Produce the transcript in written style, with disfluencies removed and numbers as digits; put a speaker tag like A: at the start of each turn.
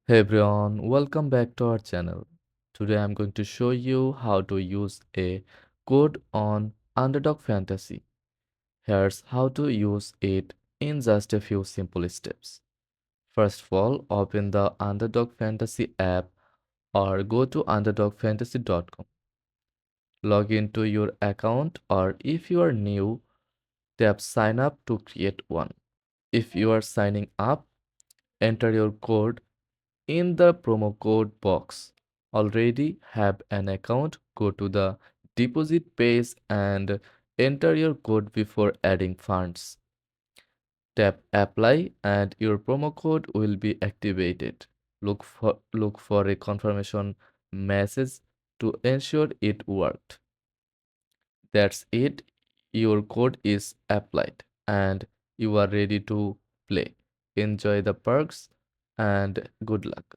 A: Hey everyone, welcome back to our channel. Today I'm going to show you how to use a code on Underdog Fantasy. Here's how to use it in just a few simple steps. First of all, open the Underdog Fantasy app or go to underdogfantasy.com. Log into your account or if you are new, tap sign up to create one. If you are signing up, enter your code in the promo code box. Already have an account, go to the deposit page and enter your code before adding funds. Tap apply and your promo code will be activated. Look for a confirmation message to ensure it worked. That's it. Your code is applied and you are ready to play. Enjoy the perks and good luck.